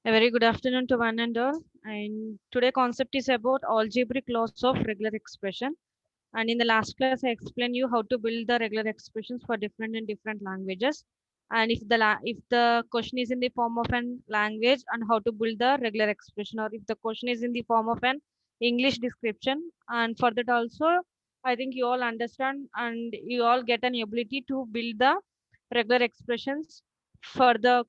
A very good afternoon to one and all. And today concept is about algebraic laws of regular expression. And in the last class, I explained you how to build the regular expressions for different and different languages. And if the question is in the form of an language, and how to build the regular expression, or if the question is in the form of an English description. And for that also, I think you all understand and you all get an ability to build the regular expressions for the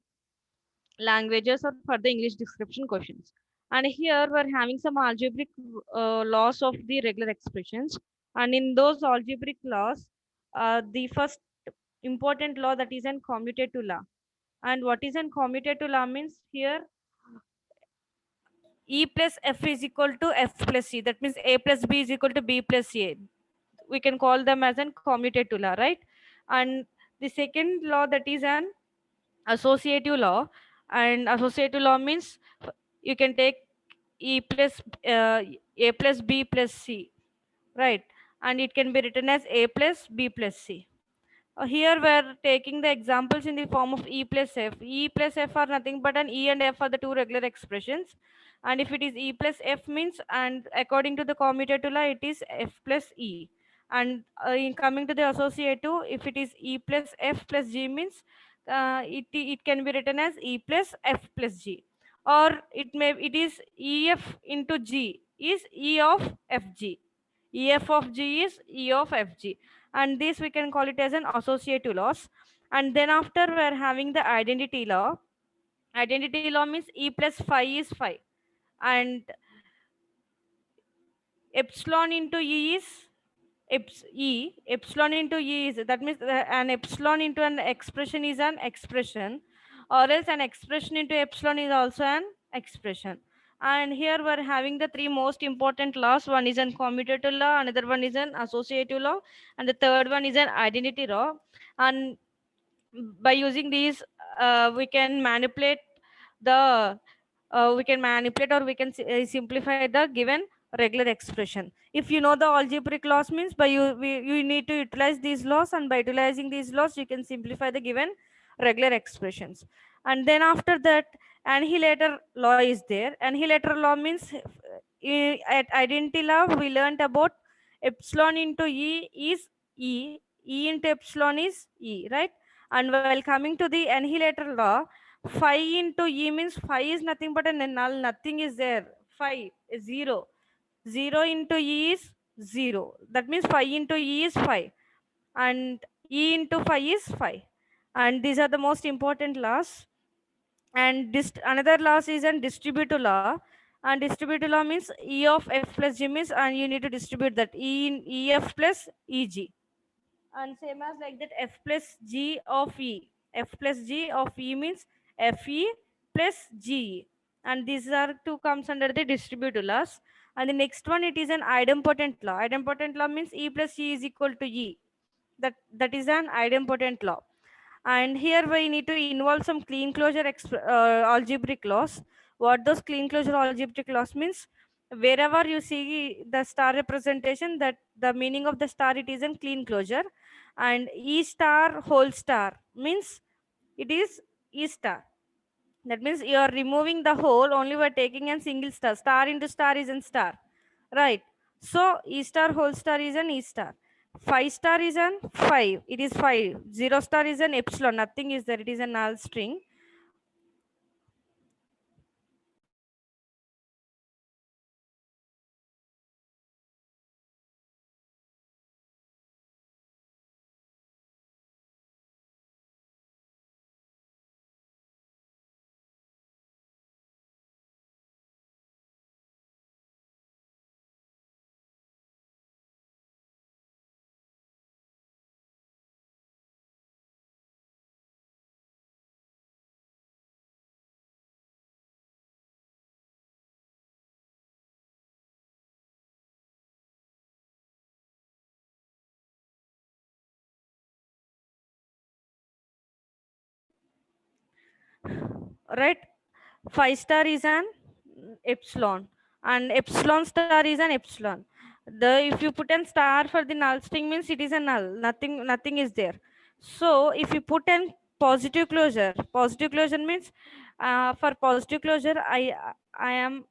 languages or for the English description questions. And here we're having some algebraic laws of the regular expressions. And in those algebraic laws, the first important law that is an commutative law. And what is an commutative law means here E plus F is equal to F plus C. That means A plus B is equal to B plus A. We can call them as an commutative law, right? And the second law that is an associative law, and associative law means you can take e plus a plus b plus c, right? And it can be written as a plus b plus c. Here we're taking the examples in the form of e plus f. E plus f are nothing but an e and f are the two regular expressions. And if it is e plus f means, and according to the commutative law, it is f plus e. And in coming to the associative, if it is e plus f plus g means, it can be written as e plus f plus g. Or it is ef into g is e of fg. ef of g is e of fg, and this we can call it as an associative laws. And then after we're having the identity law. Identity law means e plus phi is phi, and epsilon into e is epsilon into e is, that means an epsilon into an expression is an expression, or else an expression into epsilon is also an expression. And here we're having the three most important laws. One is an commutative law, another one is an associative law, and the third one is an identity law. And by using these, we can manipulate the we can manipulate, or we can simplify the given regular expression. If you know the algebraic laws means, you need to utilize these laws, and by utilizing these laws you can simplify the given regular expressions. And then after that, annihilator law is there. Annihilator law means, at identity law we learned about epsilon into e is e into epsilon is e, right? And while coming to the annihilator law, phi into e means phi is nothing but a null, nothing is there. Phi is zero. Zero into e is zero. That means phi into e is phi, and e into phi is phi. And these are the most important laws. And another laws is an distributive law. And distributive law means e of f plus g means, and you need to distribute that e in ef plus eg. And same as like that, f plus g of e. F plus g of e means fe plus ge. And these are two comes under the distributive laws. And the next one, it is an idempotent law. Idempotent law means e plus e is equal to e. That is an idempotent law. And here we need to involve some clean closure algebraic laws. What those clean closure algebraic laws means, wherever you see the star representation, that the meaning of the star, it is in clean closure. And e star whole star means it is e star. That means you are removing the whole, only by taking a single star. Star into star is in star, right? So E star whole star is an E star. 5 star is an 5. It is 5. 0 star is an epsilon. Nothing is there. It is a null string. Right? 5 star is an epsilon, and epsilon star is an epsilon. The if you put an star for the null string means it is a null. Nothing is there. So if you put an positive closure. Positive closure means for positive closure, I am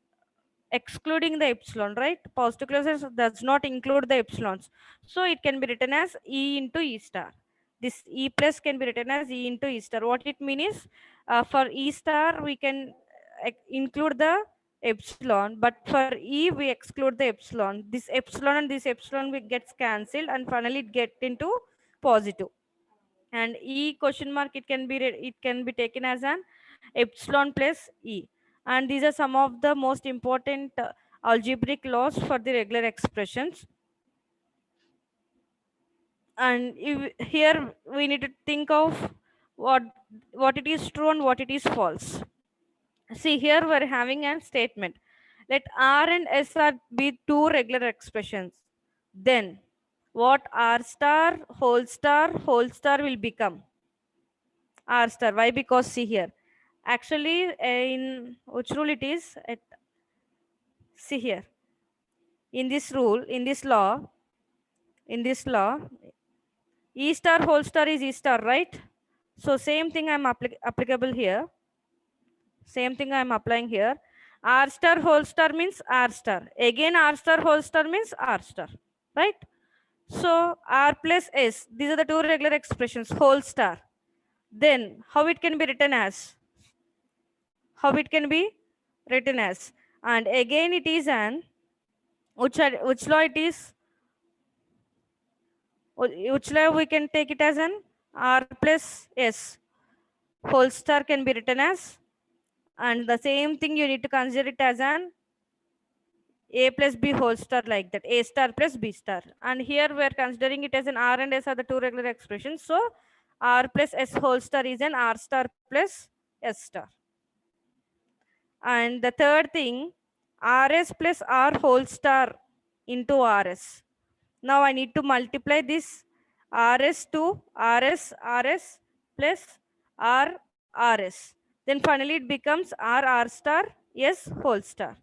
excluding the epsilon, right? Positive closure does not include the epsilons. So it can be written as E into E star. This E plus can be written as E into E star. What it means is for E star, we can include the epsilon, but for E, we exclude the epsilon. This epsilon and this epsilon gets cancelled, and finally it get into positive. And E question mark, it can be it can be taken as an epsilon plus E. And these are some of the most important algebraic laws for the regular expressions. And here we need to think of what it is true and what it is false. See, here we're having a statement. Let R and S are be two regular expressions. Then what R star whole star will become? R star. Why? Because see here. Actually, in which rule it is? See here. In this rule, in this law, E star whole star is E star, right? So same thing I'm applicable here. Same thing I'm applying here. R star whole star means R star. Again, R star whole star means R star, right? So R plus S. These are the two regular expressions. Whole star. Then how it can be written as? How it can be written as? And again, it is an which law it is? Which law we can take it as an R plus S. Whole star can be written as, and the same thing you need to consider it as an A plus B whole star, like that, A star plus B star. And here we are considering it as an R and S are the two regular expressions. So R plus S whole star is an R star plus S star. And the third thing, RS plus R whole star into RS. Now I need to multiply this RS to RS plus RS. Then finally it becomes R star S whole star.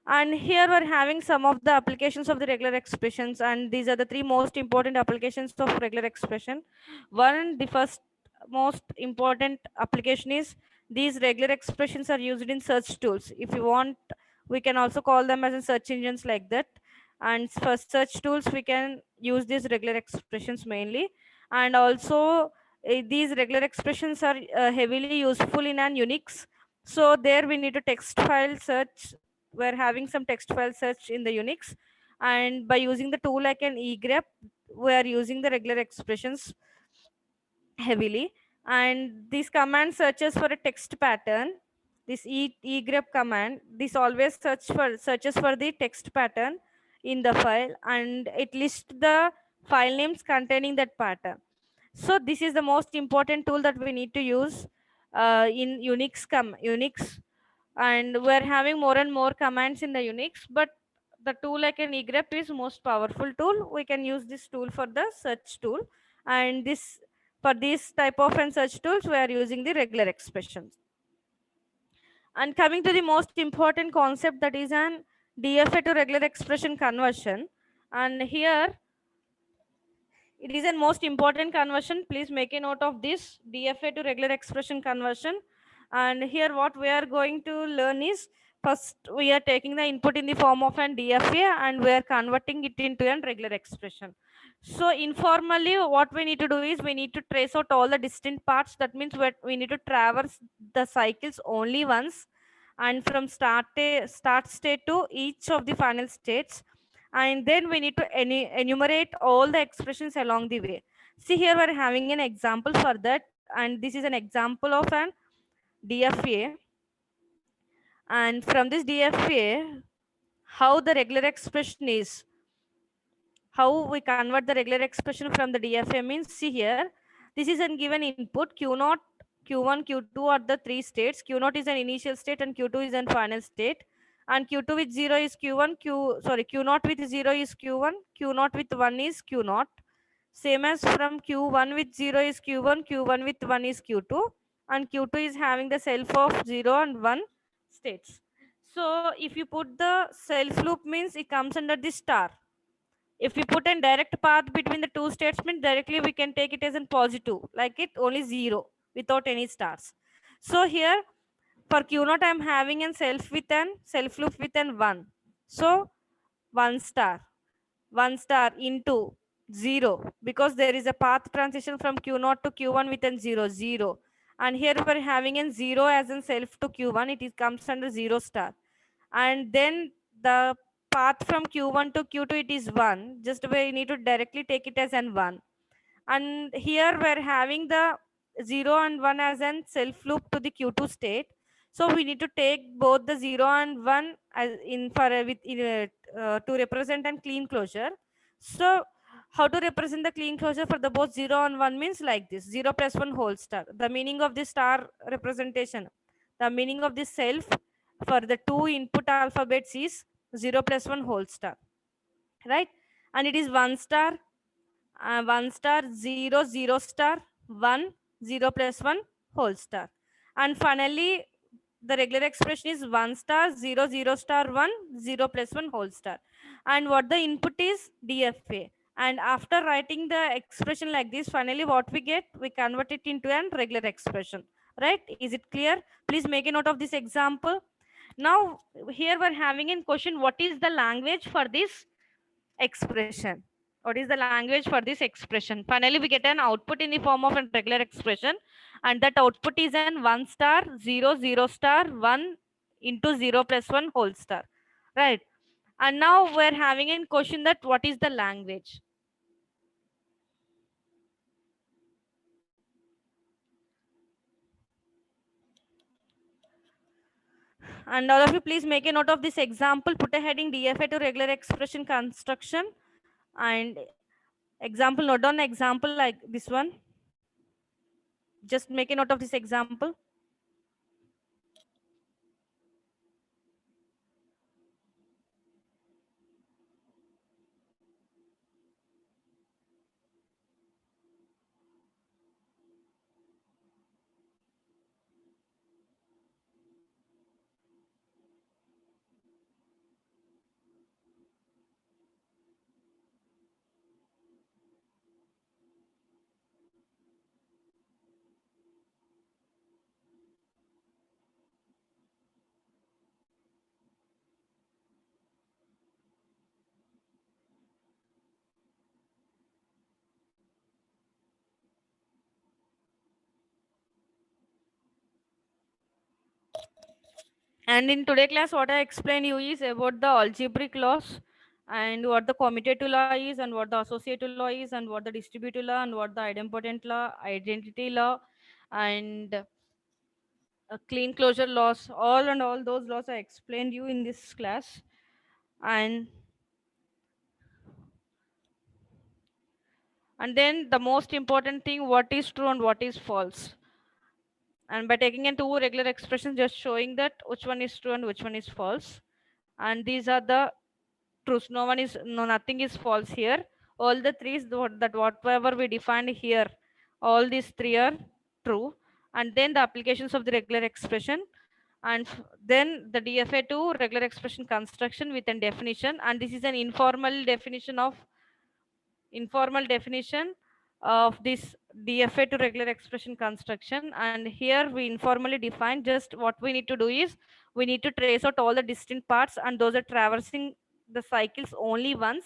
And here we're having some of the applications of the regular expressions, and these are the three most important applications of regular expression. One, the first most important application is these regular expressions are used in search tools. If you want, we can also call them as in search engines like that. And for search tools, we can use these regular expressions mainly. And also these regular expressions are heavily useful in an Unix. So there we need to text file search. We're having some text file search in the Unix, and by using the tool like an egrep, we are using the regular expressions heavily. And this command searches for a text pattern. This egrep command, this always searches for the text pattern in the file, and it lists the file names containing that pattern. So this is the most important tool that we need to use in Unix. And we're having more and more commands in the Unix, but the tool like an egrep is most powerful tool. We can use this tool for the search tool, and this for this type of and search tools we are using the regular expressions. And coming to the most important concept, that is an DFA to regular expression conversion. And here it is a most important conversion. Please make a note of this DFA to regular expression conversion. And here what we are going to learn is, first we are taking the input in the form of an DFA and we are converting it into a regular expression. So informally what we need to do is we need to trace out all the distinct parts. That means we need to traverse the cycles only once, and from start state to each of the final states, and then we need to enumerate all the expressions along the way. See, here we're having an example for that, and this is an example of an DFA. And from this DFA, how the regular expression is, how we convert the regular expression from the DFA means, see here, this is a given input Q0, Q1, Q2 are the three states. Q0 is an initial state and Q2 is an final state. And Q2 with 0 is Q1, Q0 with 0 is Q1, Q0 with 1 is Q0. Same as from Q1 with 0 is Q1, Q1 with 1 is Q2, and Q2 is having the self of 0 and 1 states. So if you put the self loop means it comes under the star. If we put a direct path between the two statements, directly we can take it as a positive, like it only 0 without any stars. So here for q naught I'm having a self loop with an 1. So 1 star, 1 star into 0, because there is a path transition from q naught to q1 with an 0 0. And here we're having a 0 as in self to q1, it is comes under 0 star. And then the path from q1 to q2 it is 1, just we need to directly take it as an 1. And here we're having the 0 and 1 as an self loop to the q2 state. So we need to take both the 0 and 1 as in for to represent a clean closure. So how to represent the clean closure for the both 0 and 1 means like this: 0 plus 1 whole star. The meaning of this star representation, the meaning of this self for the two input alphabets is 0 plus 1 whole star, right? And it is 1 star, 1 star 0 0 star 1 0 plus 1 whole star. And finally the regular expression is 1 star 0 0 star 1 0 plus 1 whole star. And what the input is DFA. And after writing the expression like this, finally what we get, we convert it into an regular expression, right? Is it clear? Please make a note of this example. Now here we're having in question, what is the language for this expression? What is the language for this expression? Finally we get an output in the form of a regular expression, and that output is an 1 star 0 0 star 1 into 0 plus 1 whole star, right? And now we're having in question that what is the language. And all of you please make a note of this example, put a heading DFA to regular expression construction. And example, note down example like this one, just make a note of this example. And in today class, what I explain you is about the algebraic laws, and what the commutative law is, and what the associative law is, and what the distributive law, and what the idempotent law, identity law, and clean closure laws. All and all those laws I explained you in this class. And then the most important thing, what is true and what is false. And by taking in two regular expressions, just showing that which one is true and which one is false. And these are the truths. No one is, no, nothing is false here. All the three is that whatever we defined here, all these three are true. And then the applications of the regular expression, and then the DFA to regular expression construction with a definition. And this is an informal definition of this DFA to regular expression construction. And here we informally define, just what we need to do is we need to trace out all the distinct parts, and those are traversing the cycles only once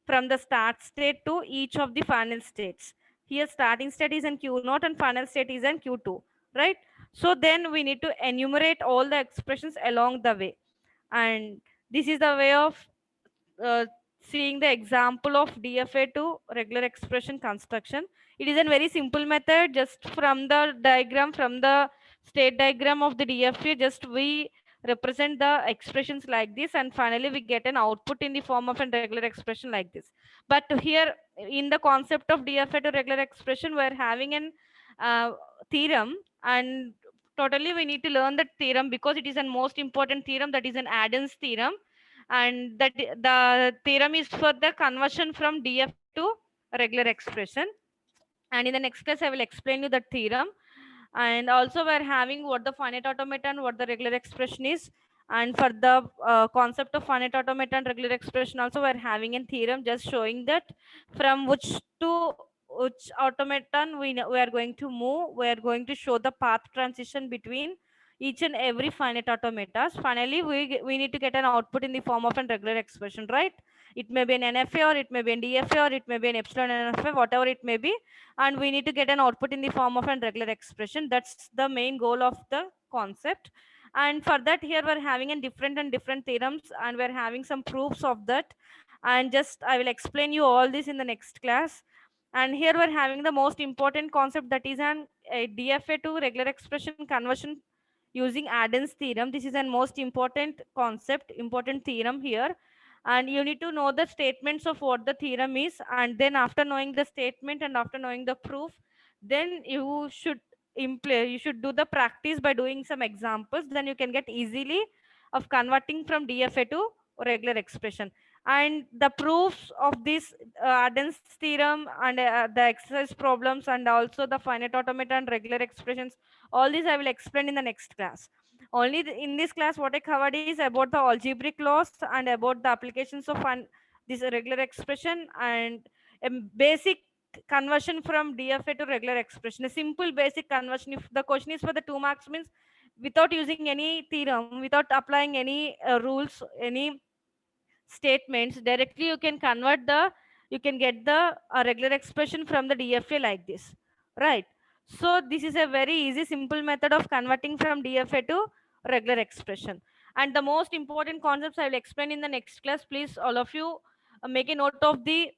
from the start state to each of the final states. Here starting state is in Q0 and final state is in Q2, right? So then we need to enumerate all the expressions along the way. And this is the way of uh, seeing the example of DFA to regular expression construction. It is a very simple method. Just from the diagram, from the state diagram of the DFA, just we represent the expressions like this, and finally we get an output in the form of a regular expression like this. But here in the concept of DFA to regular expression, we're having an theorem, and totally we need to learn that theorem because it is a most important theorem, that is an Adam's theorem. And that the theorem is for the conversion from DFA to regular expression. And in the next class I will explain you that theorem. And also we're having what the finite automata and what the regular expression is. And for the concept of finite automata and regular expression also, we're having a theorem just showing that from which to which automaton we are going to move. We are going to show the path transition between each and every finite automatas. Finally, we need to get an output in the form of a regular expression, right? It may be an NFA, or it may be an DFA, or it may be an epsilon NFA, whatever it may be. And we need to get an output in the form of a regular expression. That's the main goal of the concept. And for that, here we're having a different and different theorems, and we're having some proofs of that. And just I will explain you all this in the next class. And here we're having the most important concept, that is an a DFA to regular expression conversion using Adam's theorem. This is a most important concept, important theorem here. And you need to know the statements of what the theorem is, and then after knowing the statement and after knowing the proof, then you should do the practice by doing some examples. Then you can get easily of converting from DFA to regular expression. And the proofs of this Adam's theorem and the exercise problems and also the finite automata and regular expressions, all these I will explain in the next class. Only in this class what I covered is about the algebraic laws and about the applications of this regular expression, and a basic conversion from DFA to regular expression, a simple basic conversion. If the question is for the 2 marks, means without using any theorem, without applying any rules, any statements, directly you can convert the, you can get the regular expression from the DFA like this, right? So this is a very easy simple method of converting from DFA to regular expression. And the most important concepts I will explain in the next class. Please all of you make a note of the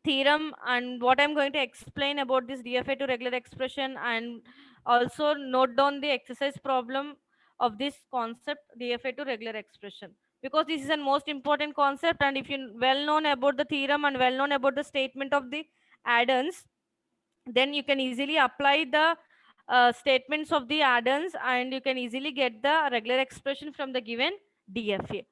theorem and what I'm going to explain about this DFA to regular expression, and also note down the exercise problem of this concept DFA to regular expression, because this is a most important concept. And if you well known about the theorem and well known about the statement of the add-ons, then you can easily apply the statements of the add-ons, and you can easily get the regular expression from the given DFA.